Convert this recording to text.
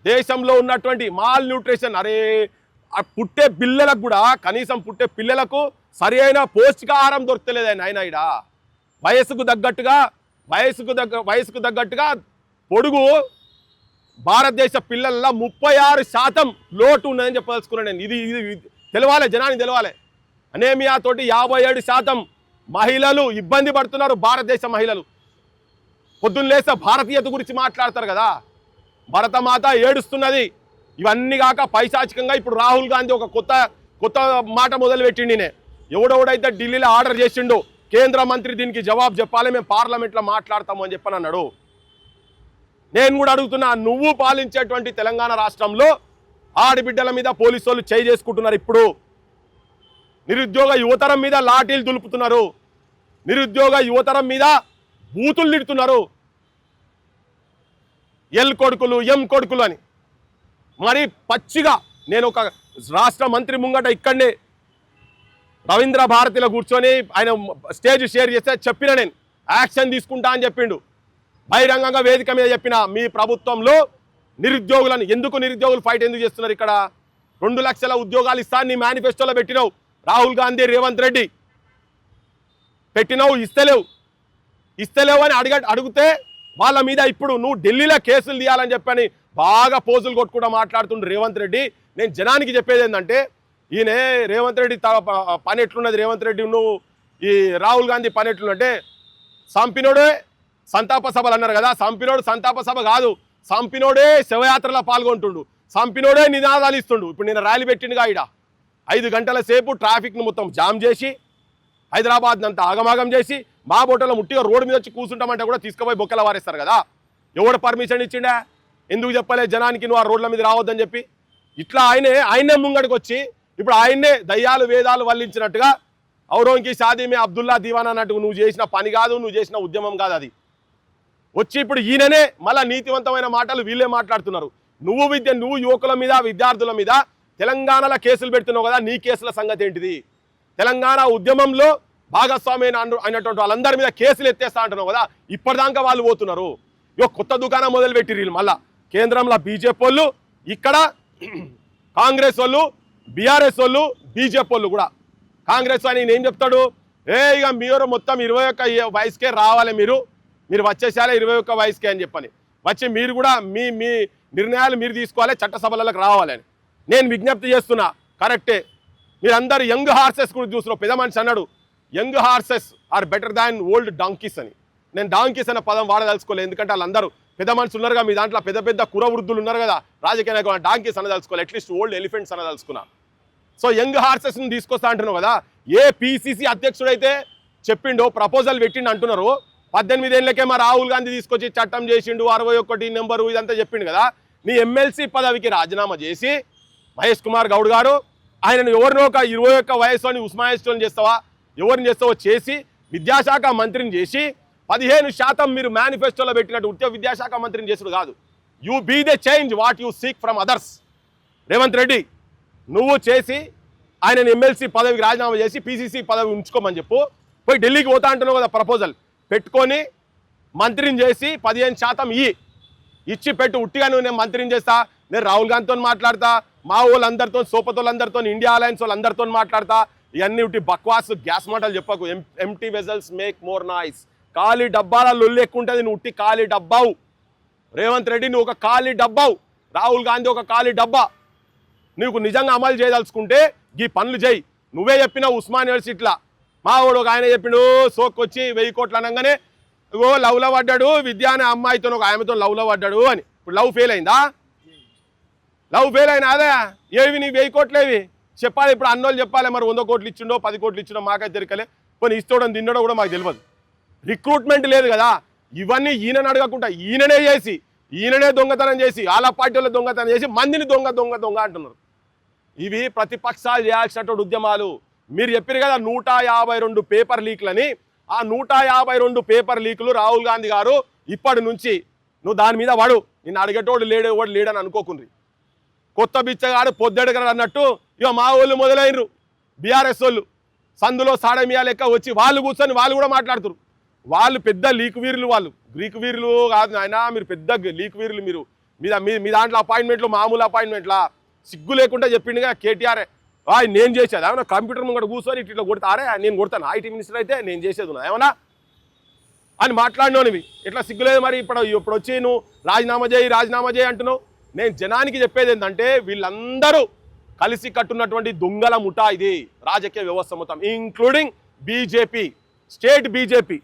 దేశంలో ఉన్నటువంటి mall nutrition, అరే పుట్టే పిల్లలకు కూడా కనీసం పుట్టే పిల్లలకు సరి అయిన పౌష్టికాహారం దొరకలేదండి ఆయన ఈడ. వయసుకు తగ్గట్టుగా పొడుగు భారతదేశ పిల్లల్లో 36% లోటు ఉన్నదని చెప్పదలుచుకున్నాను నేను. ఇది తెలవాలి, జనానికి తెలవాలి. అనేమియా తోటి 57% మహిళలు ఇబ్బంది పడుతున్నారు. భారతదేశ మహిళలు పొద్దున్న లేస్తే భారతీయత గురించి మాట్లాడతారు కదా, భరతమాత ఏడుస్తున్నది. ఇవన్నీ కాక పైశాచికంగా ఇప్పుడు రాహుల్ గాంధీ ఒక కొత్త మాట మొదలుపెట్టిండినే. ఎవడెవడైతే ఢిల్లీలో ఆర్డర్ చేసిండో కేంద్ర మంత్రి దీనికి జవాబు చెప్పాలి, మేము పార్లమెంట్లో మాట్లాడతాము అని చెప్పని అన్నాడు. నేను కూడా అడుగుతున్నా, నువ్వు పాలించేటువంటి తెలంగాణ రాష్ట్రంలో ఆడబిడ్డల మీద పోలీసు వాళ్ళు చేయి చేసుకుంటున్నారు. ఇప్పుడు నిరుద్యోగ యువతరం మీద లాఠీలు దులుపుతున్నారు, నిరుద్యోగ యువతరం మీద బూతులు తిడుతున్నారు, ఎల్ కొడుకులు ఎం కొడుకులు అని. మరి పచ్చిగా నేను ఒక రాష్ట్ర మంత్రి ముంగట ఇక్కడనే రవీంద్ర భారతిలో కూర్చొని ఆయన స్టేజ్ షేర్ చేస్తే చెప్పిన, నేను యాక్షన్ తీసుకుంటా అని చెప్పిండు. బహిరంగంగా వేదిక మీద చెప్పిన, మీ ప్రభుత్వంలో నిరుద్యోగులను నిరుద్యోగులు ఫైట్ ఎందుకు చేస్తున్నారు? ఇక్కడ 2 లక్షల ఉద్యోగాలు ఇస్తాను నీ మేనిఫెస్టోలో పెట్టినావు. రాహుల్ గాంధీ, రేవంత్ రెడ్డి పెట్టినావు, ఇస్తలేవు అని అడిగితే వాళ్ళ మీద ఇప్పుడు నువ్వు ఢిల్లీలో కేసులు తీయాలని చెప్పని బాగా పోజులు కొట్టుకుంటూ మాట్లాడుతుండ్రు రేవంత్ రెడ్డి. నేను జనానికి చెప్పేది ఏంటంటే, ఈయన రేవంత్ రెడ్డి పని ఎట్లున్నది, రేవంత్ రెడ్డి నువ్వు ఈ రాహుల్ గాంధీ పని ఎట్లున్నట్టే, సంపినోడే సంతాప సభలు అన్నారు కదా, సంపినోడు సంతాప సభ కాదు, సంపినోడే శవయాత్రలో పాల్గొంటుండు, సంపినోడే నినాదాలు ఇస్తుండు. ఇప్పుడు నేను ర్యాలీ పెట్టిండుగా ఈడ 5 గంటల సేపు ట్రాఫిక్ను మొత్తం జామ్ చేసి హైదరాబాద్ అంతా ఆగమాగం చేసి మా బోటలో ముట్టిగా రోడ్డు మీద వచ్చి కూర్చుంటామంటే కూడా తీసుకుపోయి బొక్కల వారేస్తారు కదా. ఎవడు పర్మిషన్ ఇచ్చిండా? ఎందుకు చెప్పలే జనానికి నువ్వు ఆ రోడ్ల మీద రావద్దని చెప్పి? ఇట్లా ఆయనే ముంగడికి వచ్చి ఇప్పుడు ఆయన్నే దయ్యాలు వేదాలు వల్లించినట్టుగా ఔరోంకి షాదీమే అబ్దుల్లా దీవానా అన్నట్టు నువ్వు చేసిన పని కాదు, నువ్వు చేసిన ఉద్యమం కాదు అది. వచ్చి ఇప్పుడు ఈయననే మళ్ళా నీతివంతమైన మాటలు వీళ్ళే మాట్లాడుతున్నారు. నువ్వు యువకుల మీద విద్యార్థుల మీద తెలంగాణలో కేసులు పెడుతున్నావు కదా, నీ కేసుల సంగతి ఏంటిది? తెలంగాణ ఉద్యమంలో భాగస్వామి అయినటువంటి వాళ్ళందరి మీద కేసులు ఎత్తేస్తా అంటున్నావు కదా, ఇప్పటిదాకా వాళ్ళు పోతున్నారు. కొత్త దుకాణం మొదలుపెట్టిరు మళ్ళా. కేంద్రంలో బీజేపీ వాళ్ళు, ఇక్కడ కాంగ్రెస్ వాళ్ళు, బీఆర్ఎస్ వాళ్ళు, బీజేపీ వాళ్ళు కూడా. కాంగ్రెస్ అని ఏం చెప్తాడు, ఇక మీరు మొత్తం 21 వయసుకే రావాలి, మీరు వచ్చేసాలే 21 వయసుకే అని చెప్పని వచ్చి మీరు కూడా మీ నిర్ణయాలు మీరు తీసుకోవాలి, చట్టసభలకు రావాలని నేను విజ్ఞప్తి చేస్తున్నా. కరెక్టే, మీరందరూ యంగ్ హార్సెస్ కూడా చూస్తున్నారు. పెద్ద మనిషి అన్నాడు young horses are better than old donkeys అని. నేను డాంకీస్ అనే పదం వాడదలుచుకోలేదు, ఎందుకంటే వాళ్ళందరూ పెద్ద మనుషులు ఉన్నారుగా, మీ దాంట్లో పెద్ద కుర వృద్ధులు ఉన్నారు కదా రాజకీయ నాయకులు, డాంకీస్ అనదలుచుకోవాలి, అట్లీస్ట్ ఓల్డ్ ఎలిఫెంట్స్ అనదలుచుకున్నా. సో యంగ్ హార్సెస్ని తీసుకొస్తా అంటున్నావు కదా, ఏ పిసిసి అధ్యక్షుడైతే చెప్పిండో ప్రపోజల్ పెట్టిండు అంటున్నారు, 18 ఏళ్ళకే మా రాహుల్ గాంధీ తీసుకొచ్చి చట్టం చేసిండు, 61 నెంబరు ఇదంతా చెప్పిండు కదా. నీ ఎమ్మెల్సీ పదవికి రాజీనామా చేసి మహేష్ కుమార్ గౌడ్ గారు ఆయనను ఎవరినో ఒక 21 వయసులోని ఉస్మానిస్టోని చేస్తావా, ఎవరిని చేస్తావో చేసి విద్యాశాఖ మంత్రిని చేసి 15% మీరు మేనిఫెస్టోలో పెట్టినట్టు ఉద్యోగ విద్యాశాఖ మంత్రిని చేసుడు కాదు. You be the change what you seek from others. Revanth Reddy నువ్వు చేసి ఆయనను ఎమ్మెల్సీ పదవికి రాజీనామా చేసి పిసిసి పదవి ఉంచుకోమని చెప్పు. పోయి ఢిల్లీకి పోతా అంటున్నావు కదా, ప్రపోజల్ పెట్టుకొని మంత్రిని చేసి 15% ఇచ్చి పెట్టు. ఉట్టిగా నువ్వు నేను మంత్రిని చేస్తా, నేను రాహుల్ గాంధీతో మాట్లాడతా, మా వాళ్ళందరితో సోపతోళ్ళందరితో ఇండియా అలయన్స్ వాళ్ళందరితో మాట్లాడతా. ఇవన్నీ ఉట్టి బక్వాస్ గ్యాస్ మాటలు చెప్పకు. Empty vessels make more noise. ఖాళీ డబ్బాల లొల్లు ఎక్కువ ఉంటుంది, నువ్వు ఉట్టి ఖాళీ డబ్బావు. రేవంత్ రెడ్డి నువ్వు ఒక ఖాళీ డబ్బావు, రాహుల్ గాంధీ ఒక ఖాళీ డబ్బా. నువ్వు నిజంగా అమలు చేయదలుచుకుంటే ఈ పనులు చేయి. నువ్వే చెప్పినావు ఉస్మాన్ యూనివర్సిటీలో మా వాడు ఒక ఆయన చెప్పిండు, సోక్కొచ్చి 1000 కోట్లు అనగానే లవ్లో పడ్డాడు విద్య అనే అమ్మాయితో ఒక ఆమెతో లవ్లో పడ్డాడు అని. ఇప్పుడు లవ్ ఫెయిల్ అయిందా? లవ్ ఫెయిల్ అయినా అదే ఏవి నీ 1000 కోట్లు ఏవి చెప్పాలి. ఇప్పుడు అన్నోళ్ళు చెప్పాలి, మరి 100 కోట్లు ఇచ్చిండో 10 కోట్లు ఇచ్చిండో మాకైతే తెరకలే, కొన్ని ఇస్తోడం తిన్నడో కూడా మాకు తెలియదు. రిక్రూట్మెంట్ లేదు కదా, ఇవన్నీ ఈయనని అడగకుండా ఈయననే చేసి ఈయననే దొంగతనం చేసి వాళ్ళ పార్టీలో దొంగతనం చేసి మందిని దొంగ అంటున్నారు. ఇవి ప్రతిపక్షాలు చేయాల్సినటువంటి ఉద్యమాలు. మీరు చెప్పారు కదా 152 పేపర్ లీక్లని, ఆ 152 పేపర్ లీకులు రాహుల్ గాంధీ గారు ఇప్పటి నుంచి నువ్వు దాని మీద వాడు నిన్ను అడిగేటోడు లేడని అనుకోకుండ్రి. కొత్త బిచ్చగాడు పొద్దెడగడు అన్నట్టు ఇక మా వాళ్ళు మొదలైనరు బీఆర్ఎస్ వాళ్ళు సందులో సాడమియా లెక్క వచ్చి వాళ్ళు కూర్చొని వాళ్ళు కూడా మాట్లాడుతున్నారు. వాళ్ళు పెద్ద లీక్ వీరులు, వాళ్ళు గ్రీక్ వీరులు కాదు ఆయన, మీరు పెద్ద లీక్ వీరులు. మీ దాంట్లో అపాయింట్మెంట్లు మామూలు అపాయింట్మెంట్లా సిగ్గు లేకుండా చెప్పిండుగా కేటీఆర్ నేను చేసేది ఏమన్నా కంప్యూటర్ ముంగట కూర్చొని ఇట్లా కొడతారే నేను కొడతాను ఐటీ మినిస్టర్ అయితే నేను చేసేది ఉన్నా ఏమన్నా అని మాట్లాడినోనివి ఎట్లా సిగ్గులేదు మరి ఇప్పుడు వచ్చి నువ్వు రాజీనామా చేయి అంటున్నావు. నేను జనానికి చెప్పేది ఏంటంటే వీళ్ళందరూ కలిసి కట్టున్నటువంటి దొంగల ముఠా ఇది రాజకీయ వ్యవస్థ మొత్తం ఇంక్లూడింగ్ బీజేపీ స్టేట్ బీజేపీ